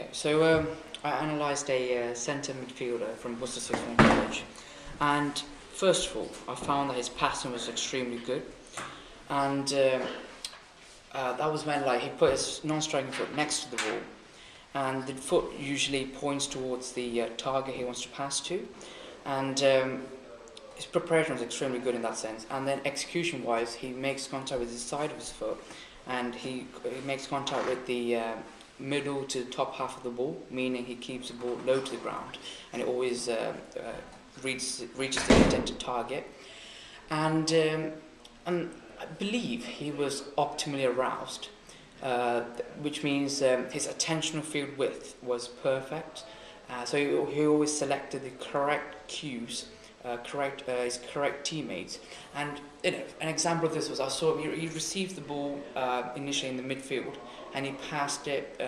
Okay, so I analysed a centre midfielder from Worcester Sixth Form College, and first of all, I found that his passing was extremely good, and that was when he put his non-striking foot next to the ball, and the foot usually points towards the target he wants to pass to, and his preparation was extremely good in that sense. And then execution-wise, he makes contact with the side of his foot, and he makes contact with the middle to the top half of the ball, meaning he keeps the ball low to the ground, and it always reaches the intended target. And I believe he was optimally aroused, which means his attentional field width was perfect. So he always selected the correct cues, his correct teammates. And an example of this was I saw him, he received the ball initially in the midfield, and he passed it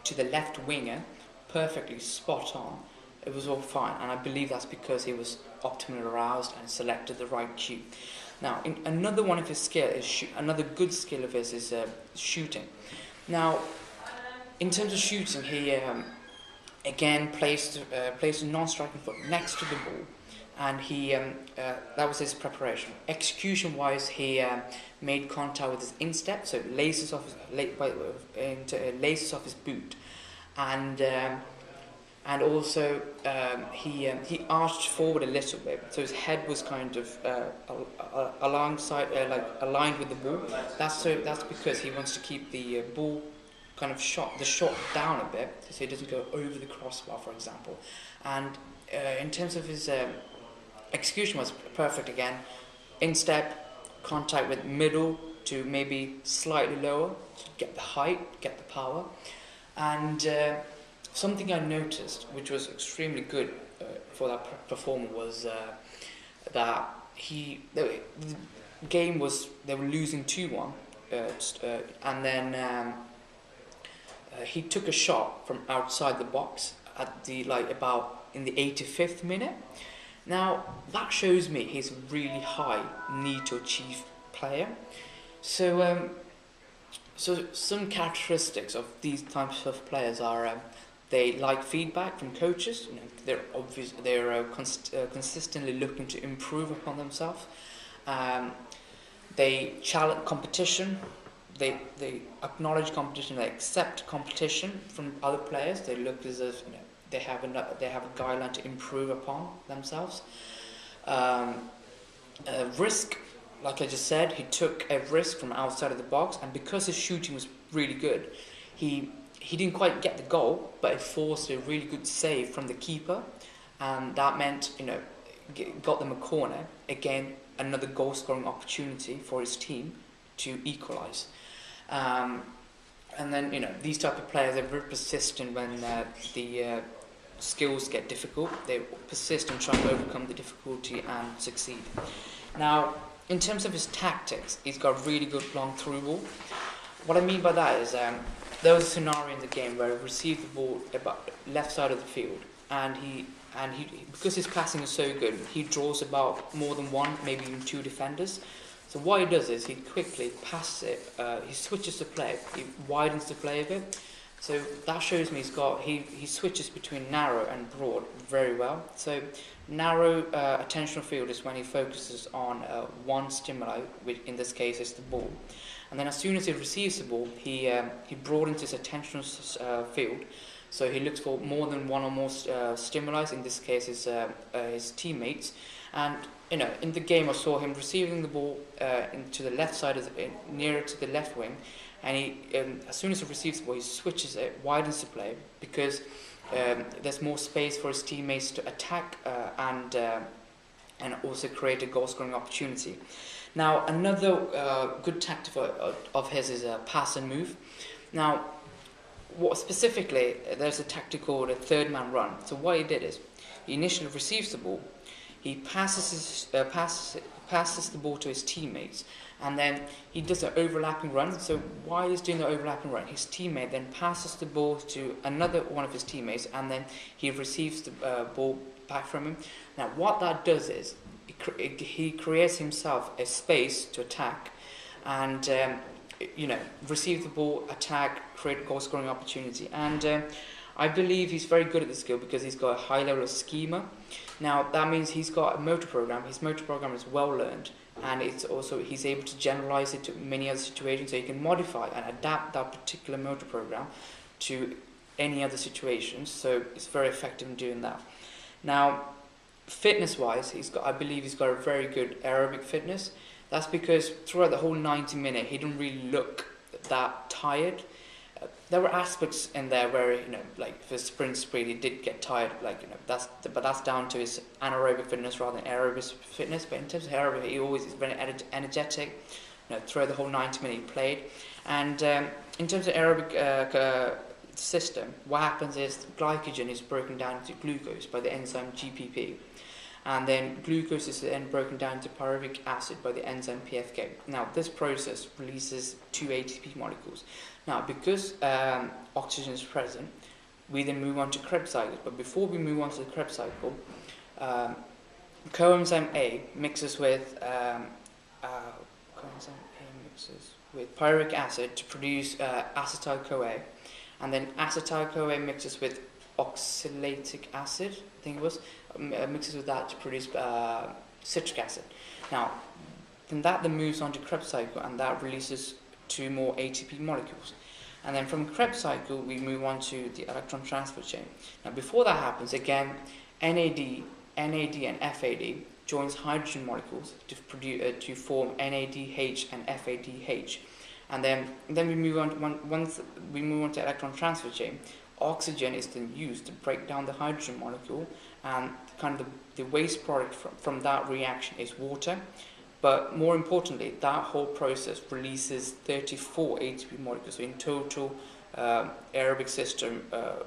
to the left winger, perfectly spot on. It was all fine, and I believe that's because he was optimally aroused and selected the right cue. Now, another one of his skills, another good skill of his is shooting. Now, in terms of shooting, he again placed a non-striking foot next to the ball, and that was his preparation. Execution-wise, he made contact with his instep, so laces off his boot, and also he arched forward a little bit, so his head was kind of aligned with the ball. That's because he wants to keep the ball kind of shot down a bit, so he doesn't go over the crossbar, for example. And in terms of his execution, was perfect again. Instep, contact with middle to maybe slightly lower to get the height, get the power. And something I noticed, which was extremely good for that performer, was that the game was, they were losing 2-1, and then he took a shot from outside the box at the about in the 85th minute. Now that shows me he's a really high need to achieve player. So some characteristics of these types of players are they like feedback from coaches. They're consistently looking to improve upon themselves. They challenge competition. They acknowledge competition. They accept competition from other players. They look as if they have a guideline to improve upon themselves. Risk, like I just said, he took a risk from outside of the box, and because his shooting was really good, he didn't quite get the goal, but it forced a really good save from the keeper, and that meant got them a corner. Again, another goal-scoring opportunity for his team to equalise. And then these type of players are very persistent when the skills get difficult. They persist in trying to overcome the difficulty and succeed. Now, in terms of his tactics, he's got really good long through ball. What I mean by that is there was a scenario in the game where he received the ball about left side of the field, and he because his passing is so good, he draws about more than one, maybe even two defenders. So what he does is he quickly passes it, he switches the play, he widens the play a bit. So that shows me he switches between narrow and broad very well. So narrow attentional field is when he focuses on one stimuli, which in this case is the ball. And then as soon as he receives the ball, he broadens his attentional field. So he looks for more than one or more stimuli, in this case his teammates. And in the game, I saw him receiving the ball into the left side, nearer to the left wing, and he, as soon as he receives the ball, he switches it, widens the play, because there's more space for his teammates to attack and also create a goal-scoring opportunity. Now, another good tactic of his is a pass and move. Now, what specifically, there's a tactic called a third-man run. So what he did is, he initially receives the ball, he passes the ball to his teammates, and then he does an overlapping run. So while he's doing the overlapping run, his teammate then passes the ball to another one of his teammates, and then he receives the ball back from him. Now what that does is, he creates himself a space to attack, and receive the ball, attack, create a goal-scoring opportunity. And I believe he's very good at this skill because he's got a high level of schema. Now that means he's got a motor program. His motor program is well learned, and it's also he's able to generalize it to many other situations. So he can modify and adapt that particular motor program to any other situations. So it's very effective in doing that. Now, fitness-wise, I believe he's got a very good aerobic fitness. That's because throughout the whole 90 minutes, he didn't really look that tired. There were aspects in there where, like for sprint speed, he did get tired. But that's down to his anaerobic fitness rather than aerobic fitness. But in terms of aerobic, he always is very energetic. Throughout the whole 90 minutes he played. And in terms of aerobic system, what happens is glycogen is broken down into glucose by the enzyme GPP. And then glucose is then broken down to pyruvic acid by the enzyme PFK. Now, this process releases 2 ATP molecules. Now, because oxygen is present, we then move on to Krebs cycle. But before we move on to the Krebs cycle, coenzyme A mixes with pyruvic acid to produce acetyl-CoA, and then acetyl-CoA mixes with oxalic acid, I think it was, mixes with that to produce citric acid. Now, then moves on to Krebs cycle, and that releases 2 more ATP molecules. And then from Krebs cycle, we move on to the electron transfer chain. Now, before that happens, again, NAD, and FAD joins hydrogen molecules to form NADH and FADH. And then we move on once we move on to electron transfer chain. Oxygen is then used to break down the hydrogen molecule, and kind of the waste product from that reaction is water. But more importantly, that whole process releases 34 ATP molecules. So in total, aerobic system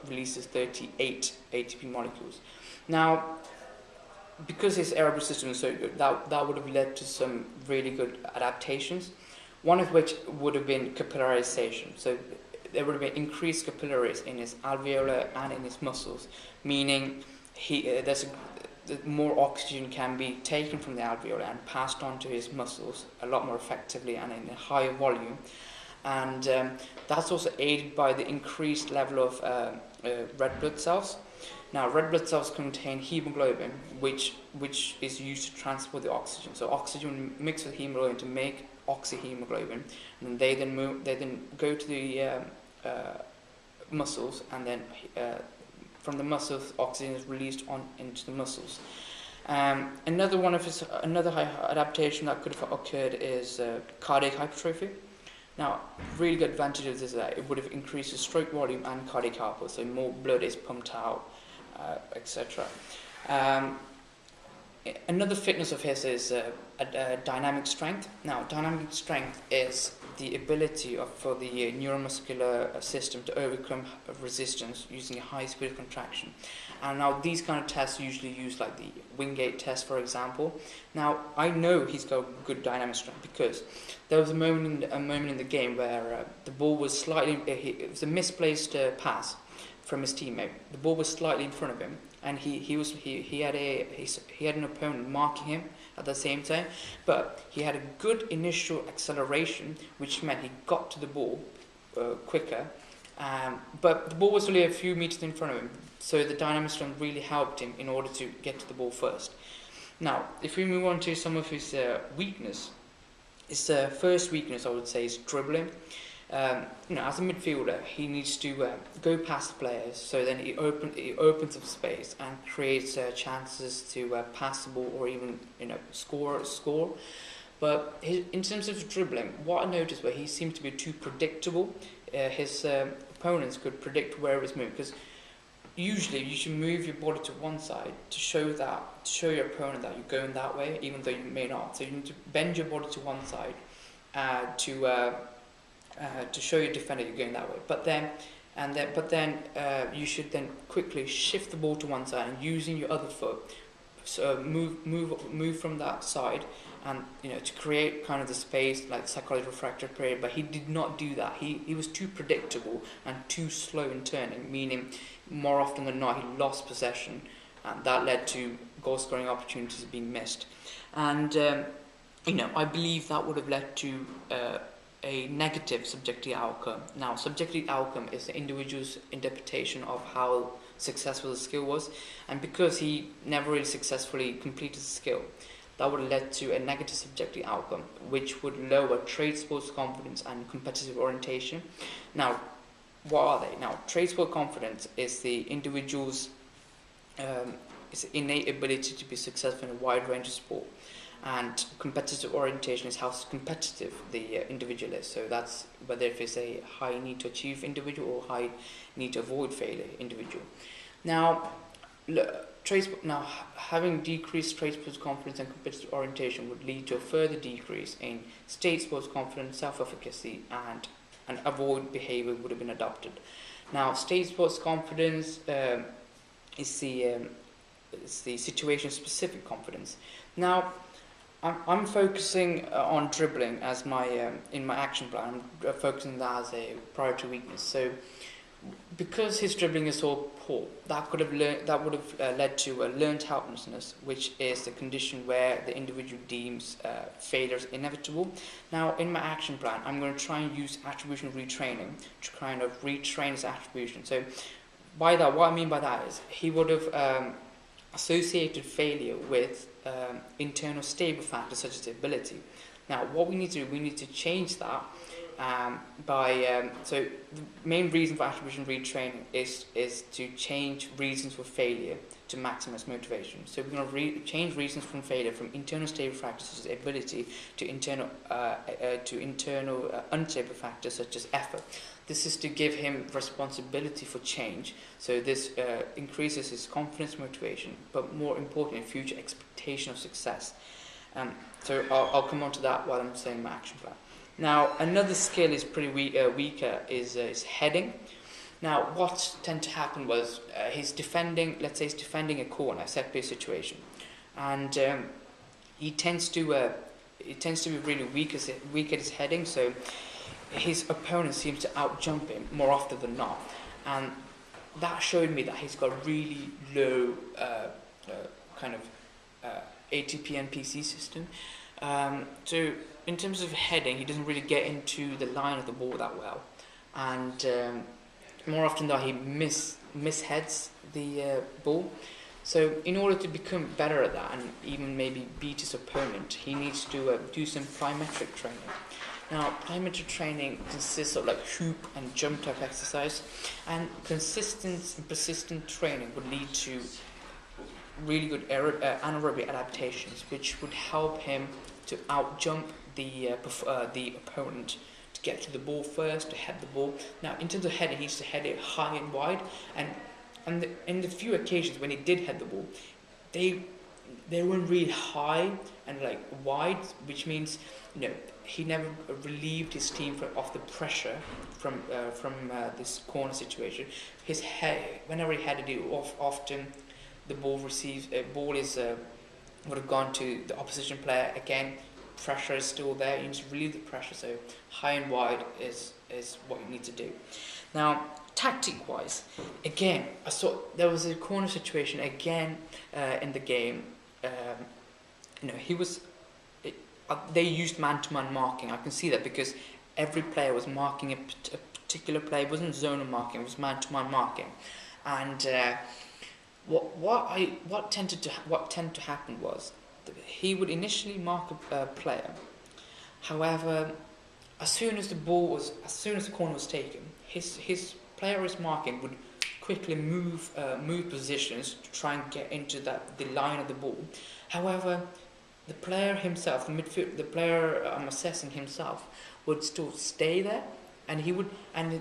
releases 38 ATP molecules. Now, because his aerobic system is so good, that would have led to some really good adaptations. One of which would have been capillarization. So there would have been increased capillaries in his alveolar and in his muscles, meaning more oxygen can be taken from the alveolar and passed on to his muscles a lot more effectively and in a higher volume. And that's also aided by the increased level of red blood cells. Now, red blood cells contain hemoglobin, which is used to transport the oxygen. So oxygen mixes with hemoglobin to make oxyhemoglobin, and they then go to the muscles, and then from the muscles, oxygen is released into the muscles. Another high adaptation that could have occurred is cardiac hypertrophy. Now, really good advantage of this is that it would have increased the stroke volume and cardiac output, so more blood is pumped out, etc. Another fitness of his is dynamic strength. Now, dynamic strength is the ability for the neuromuscular system to overcome resistance using a high speed of contraction. And now these kind of tests usually use like the Wingate test, for example. Now, I know he's got good dynamic strength because there was a moment in the game where the ball was slightly, it was a misplaced pass from his teammate. The ball was slightly in front of him, and he had an opponent marking him at the same time, but he had a good initial acceleration, which meant he got to the ball quicker. But the ball was only a few meters in front of him, so the dynamic strength really helped him in order to get to the ball first. Now, if we move on to some of his weakness, his first weakness, I would say, is dribbling. As a midfielder, he needs to go past the players, so then he opens up space and creates chances to pass the ball or even score. But in terms of dribbling, what I noticed where he seemed to be too predictable. His opponents could predict where he's moving, because usually you should move your body to one side to show your opponent that you're going that way, even though you may not. So you need to bend your body to one side to show your defender you're going that way. But then you should then quickly shift the ball to one side and using your other foot, so move from that side, and to create kind of the space like psychological refractory period. But he did not do that. He was too predictable and too slow in turning, meaning more often than not he lost possession, and that led to goal scoring opportunities being missed. And I believe that would have led to a negative subjective outcome. Now, subjective outcome is the individual's interpretation of how successful the skill was, and because he never really successfully completed the skill, that would have led to a negative subjective outcome, which would lower trade sports confidence and competitive orientation. Now, what are they? Now, trade sport confidence is the individual's innate ability to be successful in a wide range of sport, and competitive orientation is how competitive the individual is. So that's whether if it's a high need to achieve individual or high need to avoid failure individual. Now, having decreased trade sports confidence and competitive orientation would lead to a further decrease in state sports confidence, self-efficacy, and avoid behavior would have been adopted. Now, state sports confidence is the situation-specific confidence. Now, I'm focusing on dribbling as my in my action plan. I'm focusing that as a priority weakness. So, because his dribbling is so poor, that would have led to a learned helplessness, which is the condition where the individual deems failure is inevitable. Now, in my action plan, I'm going to try and use attribution retraining to kind of retrain his attribution. So, by that, what I mean by that is he would have associated failure with internal stable factors such as ability. Now, what we need to do, we need to change that so the main reason for attribution retraining is to change reasons for failure to maximize motivation. So we're going to change reasons from failure from internal stable factors such as ability to internal unstable factors such as effort. This is to give him responsibility for change. So this increases his confidence, motivation, but more importantly, future expectation of success. So I'll come on to that while I'm saying my action plan. Now, another skill is pretty weaker is heading. Now, what tend to happen was he's defending a corner, set piece situation, and he tends to be really weak at his heading. So his opponent seems to outjump him more often than not, and that showed me that he's got really low ATP NPC system. So in terms of heading, he doesn't really get into the line of the ball that well, and more often than not, he misheads the ball. So in order to become better at that and even maybe beat his opponent, he needs to do some plyometric training. Now, plyometric training consists of like hoop and jump type exercise, and consistent and persistent training would lead to really good anaerobic adaptations, which would help him to outjump the opponent, to get to the ball first, to head the ball. Now, in terms of heading, he used to head it high and wide, and in the few occasions when he did head the ball, they weren't really high and like wide, which means he never relieved his team of the pressure from this corner situation. His head, whenever he headed it, often the ball would have gone to the opposition player again. Pressure is still there. You need to relieve the pressure. So high and wide is what you need to do. Now, tactic-wise, again, I saw there was a corner situation again in the game. They used man-to-man marking. I can see that because every player was marking a particular player. It wasn't zonal marking. It was man-to-man marking, and what tended to happen was that he would initially mark a player. However, as soon as the corner was taken, his player was marking would quickly move positions to try and get into the line of the ball. However, the player himself, the player I'm assessing himself, would still stay there, and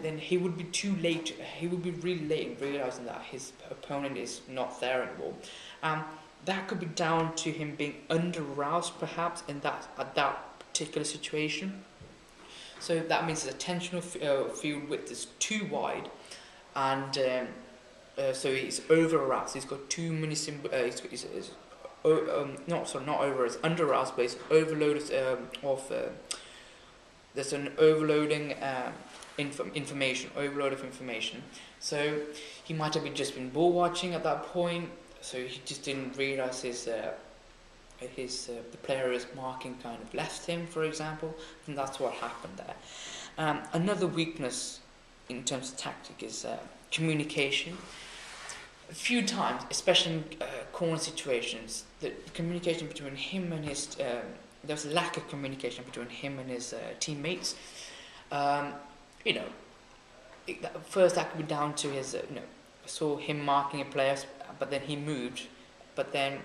then he would be too late. He would be really late in realizing that his opponent is not there anymore. That could be down to him being under-aroused, perhaps, at that particular situation. So that means his attentional field width is too wide, and so he's over-aroused. He's got too many it's under-aroused, but it's overloaded there's an overloading overload of information. So he might have just been ball watching at that point, so he just didn't realize the player is marking kind of left him, for example, and that's what happened there. Another weakness in terms of tactic is communication. A few times, especially in corner situations, the communication between him and his there was a lack of communication between him and his teammates. You know, first that could be down to his I saw him marking a player, but then he moved, but then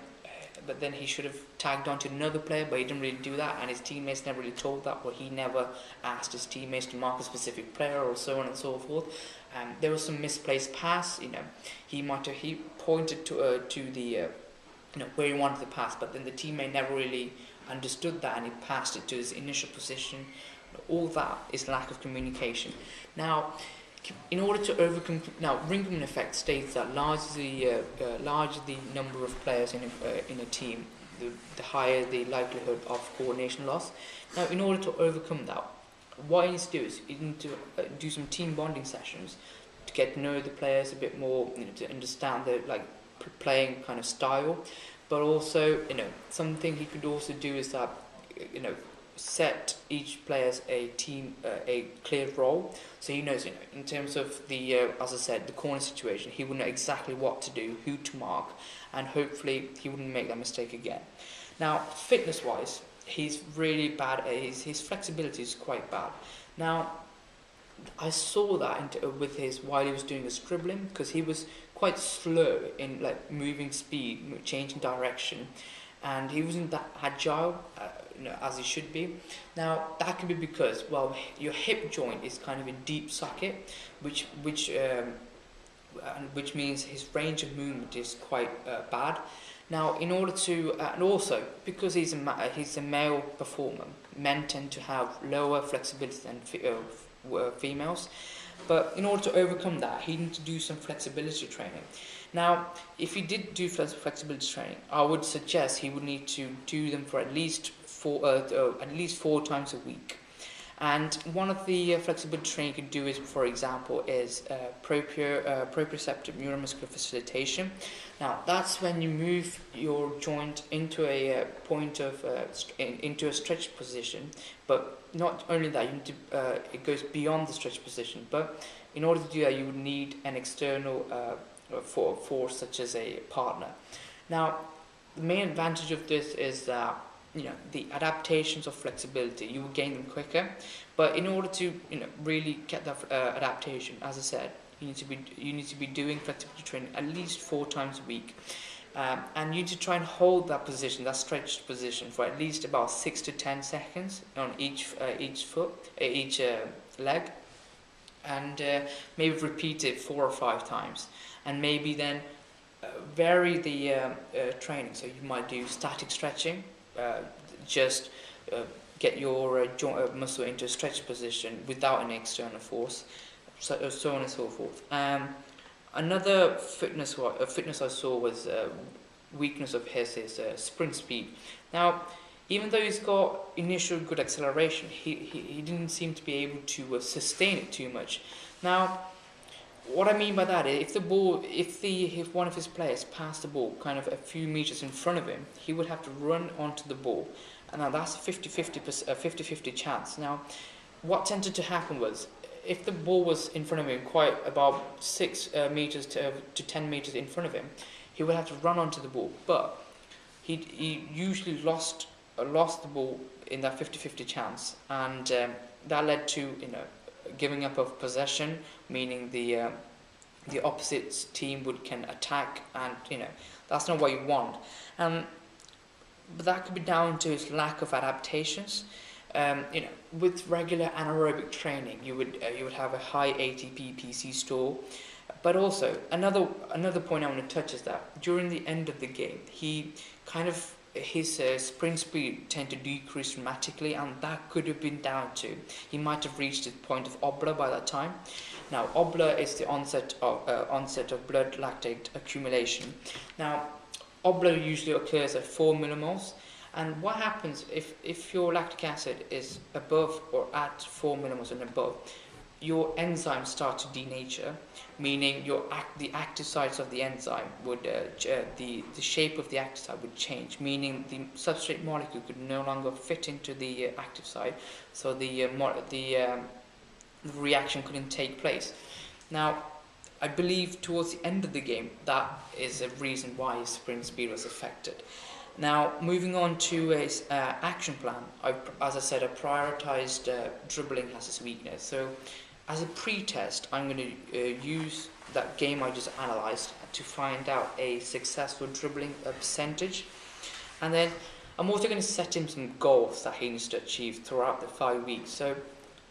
he should have tagged on to another player, but he didn't really do that, and his teammates never really told that, or he never asked his teammates to mark a specific player, or so on and so forth. There was some misplaced pass. He pointed to the where he wanted the pass, but then the teammate never really understood that, and he passed it to his initial position. All that is lack of communication. Now, in order to overcome, Ringman effect states that larger the number of players in a team, the higher the likelihood of coordination loss. Now, in order to overcome that, what he needs to do is he needs to do some team bonding sessions to get to know the players a bit more, to understand their playing kind of style. But also, something he could also do is that, set each player's a clear role, so he knows, in terms of the as I said, the corner situation, he would know exactly what to do, who to mark, and hopefully he wouldn't make that mistake again. Now, fitness wise, he's really bad. His flexibility is quite bad. Now, I saw that with while he was doing his dribbling, because he was quite slow in moving speed, changing direction, and he wasn't that agile as he should be. Now, that could be because, your hip joint is kind of in deep socket, which means his range of movement is quite bad. Now, in order to, and also because he's a male performer, men tend to have lower flexibility than females. But in order to overcome that, he needs to do some flexibility training. Now, if he did do flexibility training, I would suggest he would need to do them for at least 4 times a week. And one of the flexibility training you can do is, for example, is proprioceptive neuromuscular facilitation. Now, that's when you move your joint into a into a stretched position. But not only that, you need to, it goes beyond the stretched position. But in order to do that, you would need an external force, such as a partner. Now, the main advantage of this is that the adaptations of flexibility, you will gain them quicker. But in order to really get that adaptation, as I said, you need to be doing flexibility training at least 4 times a week, and you need to try and hold that position, that stretched position, for at least about 6 to 10 seconds on each leg, and maybe repeat it 4 or 5 times, and maybe then vary the training. So you might do static stretching, just get your joint muscle into a stretched position without any external force, so on and so forth. Another fitness I saw was weakness of his is sprint speed. Now, even though he's got initial good acceleration, he didn't seem to be able to sustain it too much. Now, what I mean by that is, if one of his players passed the ball kind of a few meters in front of him, he would have to run onto the ball. And now that's a 50-50 chance. Now, what tended to happen was, if the ball was in front of him, quite about 6 meters to 10 meters in front of him, he would have to run onto the ball. But he usually lost the ball in that 50-50 chance, and that led to giving up of possession, meaning the opposite team can attack, and that's not what you want. But that could be down to his lack of adaptations. With regular anaerobic training, you would have a high ATP PC store. But also another point I want to touch is that during the end of the game, his sprint speed tend to decrease dramatically, and that could have been down to he might have reached the point of obla by that time. Now, obla is the onset of blood lactate accumulation. Now, obla usually occurs at 4 millimoles, and what happens if your lactic acid is above or at 4 millimoles and above? your enzymes start to denature, meaning the active sites of the enzyme would the shape of the active site would change, meaning the substrate molecule could no longer fit into the active site, so the reaction couldn't take place. Now, I believe towards the end of the game, that is a reason why his sprint speed was affected. Now, moving on to his action plan, as I said, I prioritized dribbling as his weakness. So, as a pre-test, I'm going to use that game I just analyzed to find out a successful dribbling percentage. And then I'm also going to set him some goals that he needs to achieve throughout the 5 weeks. So,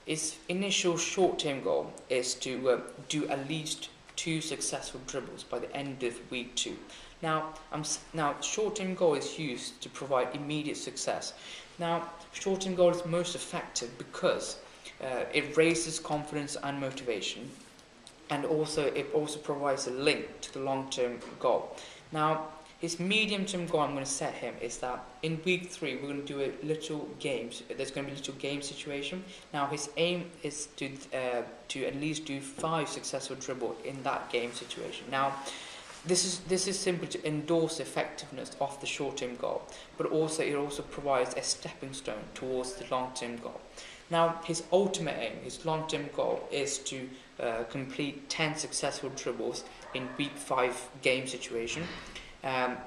his initial short-term goal is to do at least 2 successful dribbles by the end of week 2. Now, short-term goal is used to provide immediate success. Now, short-term goal is most effective because it raises confidence and motivation, and it also provides a link to the long-term goal. Now, his medium-term goal I'm going to set him is that in week 3 we're going to do a little games. There's going to be a little game situation. Now, his aim is to at least do 5 successful dribble in that game situation. Now, this is simply to endorse the effectiveness of the short-term goal, but also it also provides a stepping stone towards the long-term goal. Now, his ultimate aim, his long-term goal, is to complete 10 successful dribbles in week 5 game situation. The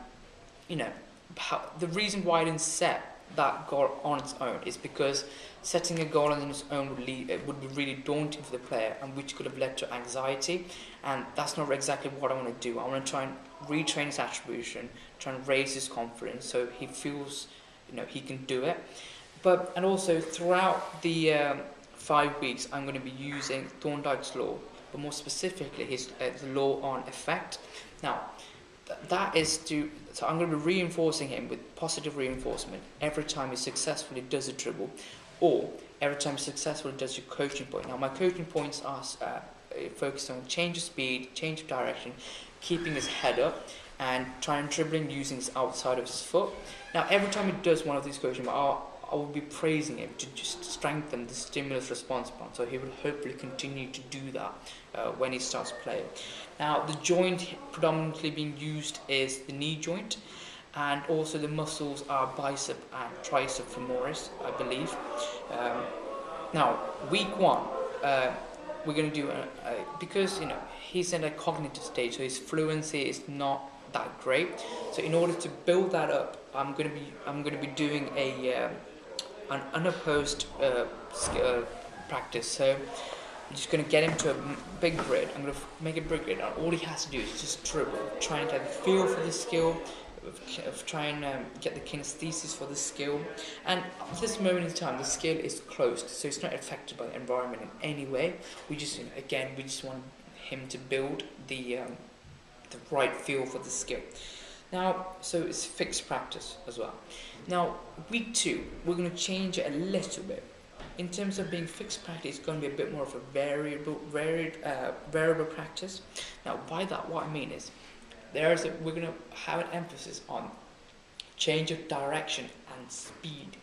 reason why I didn't set that goal on its own is because setting a goal on its own would be really daunting for the player, and which could have led to anxiety, and that's not exactly what I want to do. I want to try and retrain his attribution, try and raise his confidence so he feels he can do it. And also throughout the 5 weeks I'm going to be using Thorndike's law, but more specifically the law on effect. Now, so I'm going to be reinforcing him with positive reinforcement every time he successfully does a dribble, or every time he successfully does a coaching point. Now, my coaching points are focused on change of speed, change of direction, keeping his head up, and trying dribbling using his outside of his foot. Now, every time he does one of these coaching points, I will be praising him to just strengthen the stimulus response plan, so he will hopefully continue to do that when he starts playing. Now, the joint predominantly being used is the knee joint, and also the muscles are bicep and tricep femoris, I believe. Now, week 1, we're going to do because he's in a cognitive stage, so his fluency is not that great. So in order to build that up, I'm going to be doing an unopposed practice. So I'm just going to get him to a big grid. I'm going to make a big grid, and all he has to do is just dribble, try and get the feel for the skill, try and get the kinesthesis for the skill. And at this moment in time, the skill is closed, so it's not affected by the environment in any way. We just want him to build the right feel for the skill. Now, so it's fixed practice as well. Now, week 2, we're going to change it a little bit. In terms of being fixed practice, it's going to be a bit more of a variable practice. Now, by that, what I mean is, we're going to have an emphasis on change of direction and speed.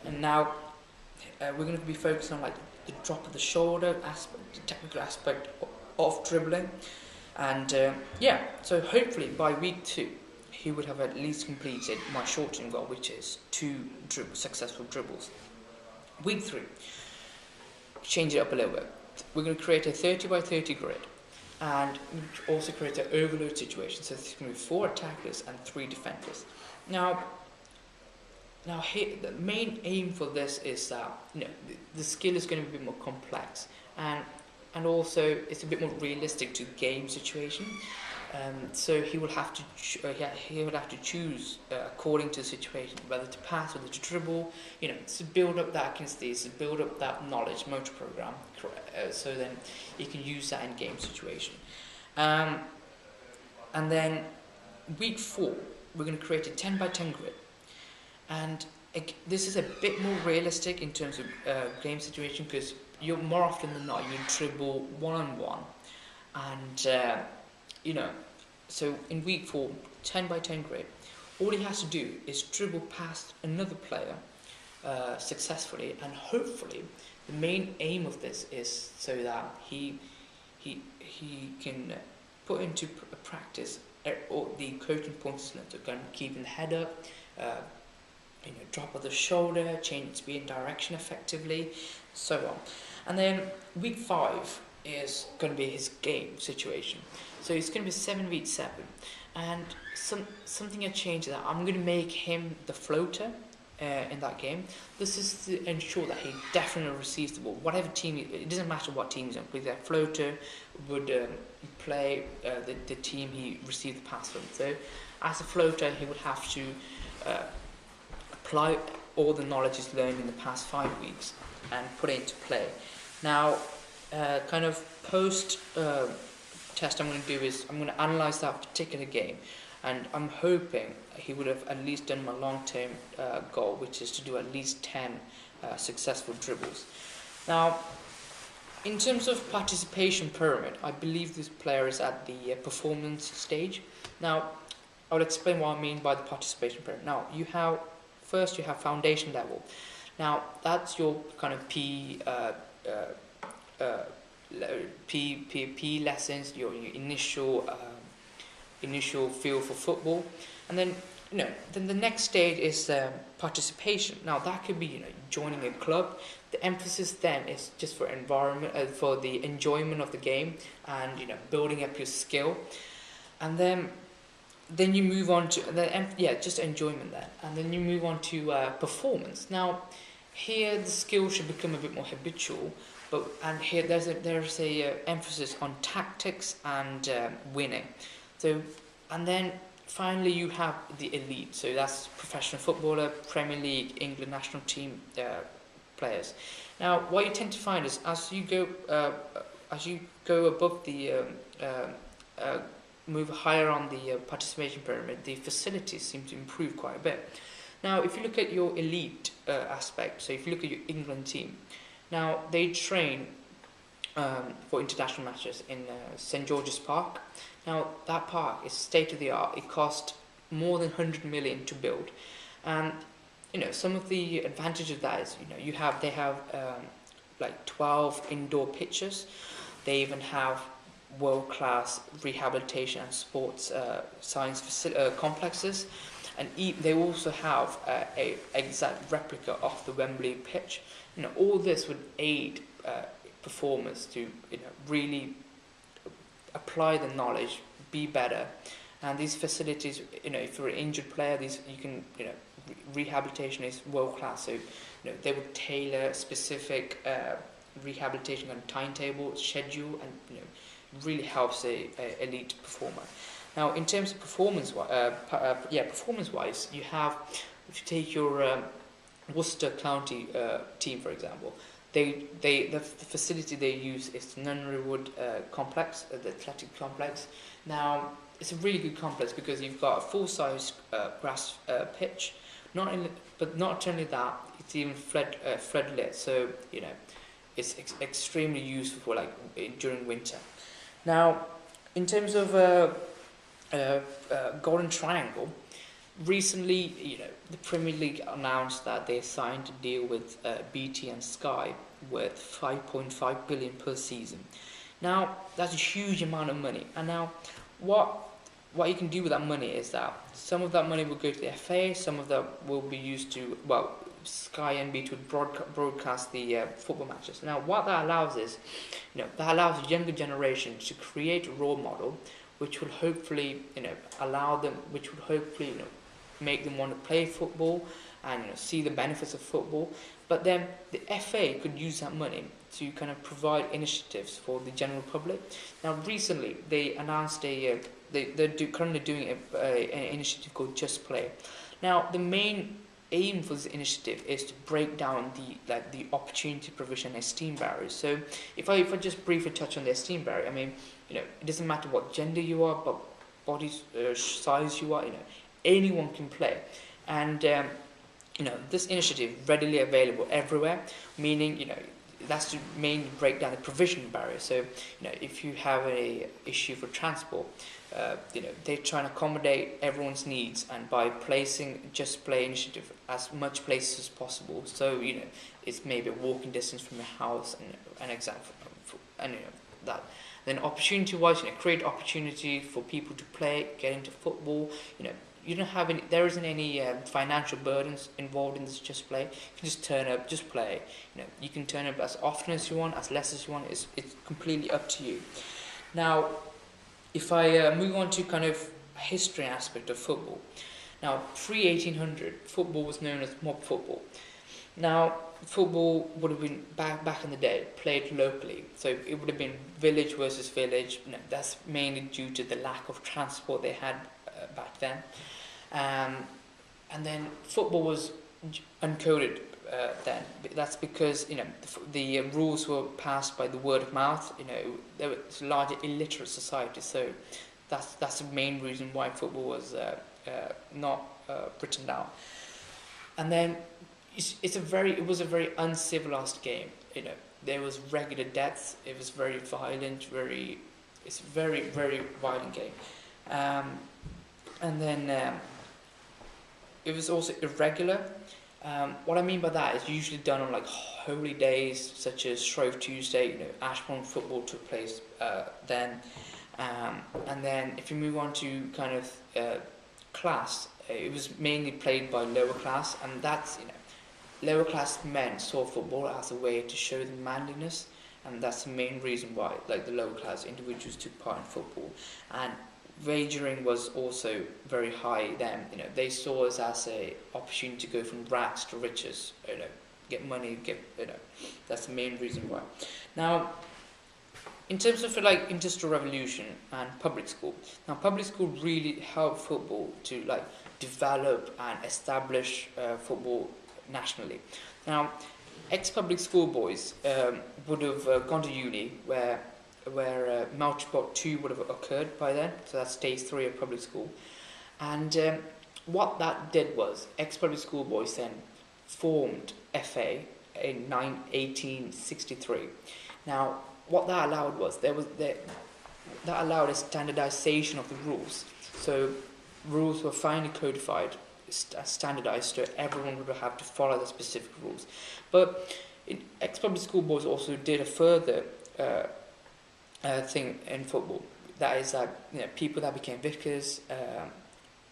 And now, we're going to be focused on like the drop of the shoulder aspect, the technical aspect of dribbling. And so hopefully by week 2, he would have at least completed my short-term goal, which is 2 successful dribbles. Week 3, change it up a little bit. We're going to create a 30 by 30 grid, and also create an overload situation. So there's going to be 4 attackers and 3 defenders. Now here, the main aim for this is that the skill is going to be a bit more complex, and also it's a bit more realistic to game situation. So he will have to choose according to the situation, whether to pass or to dribble. To build up that kinesthesis, to build up that knowledge motor program, so then he can use that in game situation. And then week 4, we're going to create a 10 by 10 grid, and this is a bit more realistic in terms of game situation, because you're more often than not you dribble one-on-one, and so in week 4, 10 by 10 grid, all he has to do is dribble past another player successfully, and hopefully the main aim of this is so that he can put into practice all the coaching points to kind of keeping the head up, drop of the shoulder, change speed and direction effectively, so on. And then week 5 is going to be his game situation. So it's going to be 7v7, and something I changed that I'm going to make him the floater in that game. This is to ensure that he definitely receives the ball. Whatever team, it doesn't matter what team he's on, because that floater would play the team he received the pass from. So as a floater, he would have to apply all the knowledge he's learned in the past 5 weeks and put it into play. Now, kind of post test I'm going to do is I'm going to analyze that particular game, and I'm hoping he would have at least done my long-term goal, which is to do at least 10 successful dribbles. Now, in terms of participation pyramid, I believe this player is at the performance stage. Now, I'll explain what I mean by the participation pyramid. Now, first you have foundation level. Now, that's your kind of P lessons, your initial feel for football, and then then the next stage is participation. Now that could be joining a club. The emphasis then is just for environment, for the enjoyment of the game, and building up your skill, and then you move on to just enjoyment then, and then you move on to performance. Now here the skill should become a bit more habitual. And here there's a emphasis on tactics and winning. So, and then finally you have the elite. So that's professional footballer, Premier League, England national team players. Now, what you tend to find is as you go above the move higher on the participation pyramid, the facilities seem to improve quite a bit. Now, if you look at your elite aspect, so if you look at your England team. Now, they train for international matches in St George's Park. Now, that park is state-of-the-art. It cost more than 100 million to build. And, some of the advantages of that is, they have like 12 indoor pitches. They even have world-class rehabilitation and sports science complexes. And they also have an exact replica of the Wembley pitch. All this would aid performers to really apply the knowledge, be better. And these facilities, if you're an injured player, rehabilitation is world class. So they would tailor specific rehabilitation and timetable, schedule, and really helps a elite performer. Now, in terms of performance-wise, you have, if you take your Worcester County team, for example, the facility they use is the Nunnery Wood complex, the athletic complex. Now, it's a really good complex because you've got a full-size grass pitch. But not only that, it's even floodlit, so it's extremely useful for during winter. Now, in terms of Golden Triangle, recently, the Premier League announced that they signed a deal with BT and Sky worth 5.5 billion per season. Now, that's a huge amount of money. And now, what you can do with that money is that some of that money will go to the FA, some of that will be used to, Sky and BT would broadcast the football matches. Now, what that allows is, that allows the younger generation to create a role model which will hopefully, make them want to play football and see the benefits of football. But then the FA could use that money to kind of provide initiatives for the general public. Now, recently they announced they're currently doing an initiative called Just Play. Now, the main aim for this initiative is to break down the opportunity provision and esteem barriers. So, if I just briefly touch on the esteem barrier, I mean, it doesn't matter what gender you are, but body size you are, anyone can play. And this initiative readily available everywhere, meaning that's to mainly break down the provision barrier. So, if you have a issue for transport, they try and accommodate everyone's needs, and by placing Just Play initiative as much places as possible. So, it's maybe a walking distance from your house, and an example, and that. Then opportunity-wise, create opportunity for people to play, get into football. You don't have any. There isn't any financial burdens involved in this Just Play. You can just turn up, just play. You can turn up as often as you want, as less as you want. It's completely up to you. Now, if I move on to kind of history aspect of football. Now, pre-1800, football was known as mob football. Now, football would have been back in the day played locally, so it would have been village versus village. That's mainly due to the lack of transport they had back then, and then football was uncoded then. That's because the rules were passed by the word of mouth. There was a larger illiterate society, so that's the main reason why football was not written down. And then it was a very uncivilized game. There was regular deaths. It was very violent. It's a very, very violent game. And then it was also irregular. What I mean by that is usually done on like holy days, such as Shrove Tuesday. Ashbourne football took place then. And then if you move on to kind of class, it was mainly played by lower class, and that's lower class men saw football as a way to show them manliness, and that's the main reason why the lower class individuals took part in football. And wagering was also very high then. They saw us as a opportunity to go from rags to riches. Get money, that's the main reason why. Now, in terms of Industrial Revolution and public school, now public school really helped football to develop and establish football nationally. Now, ex-public school boys would have gone to uni where Melchipot 2 would have occurred by then, so that's stage 3 of public school. And what that did was, ex-public school boys then formed FA in 1863. Now, what that allowed was, that allowed a standardization of the rules. So rules were finally codified, standardized, so everyone would have to follow the specific rules. But ex-public school boys also did a further thing in football. That is that people that became vicars,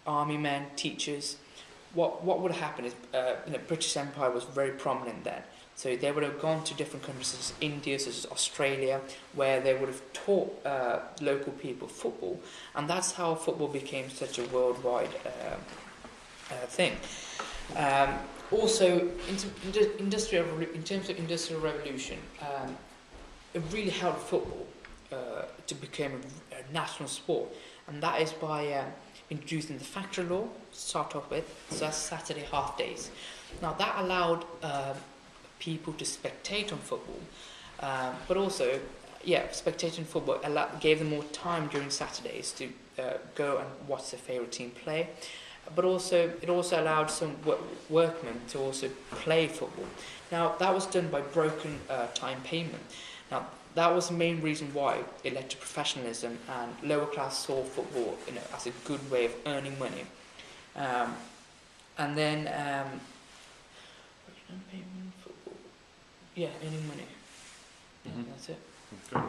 army men, teachers. What would happen is British Empire was very prominent then. So they would have gone to different countries such as India, such as Australia, where they would have taught local people football, and that's how football became such a worldwide thing. Also, in terms of Industrial Revolution, it really helped football to become a national sport, and that is by introducing the factory law to start off with. So that's Saturday half days. Now that allowed people to spectate on football, but also, spectating football gave them more time during Saturdays to go and watch their favourite team play. But also, it also allowed some workmen to also play football. Now, that was done by broken time payment. Now, that was the main reason why it led to professionalism, and lower class saw football as a good way of earning money. And then, earning money. Yeah, that's it. Okay.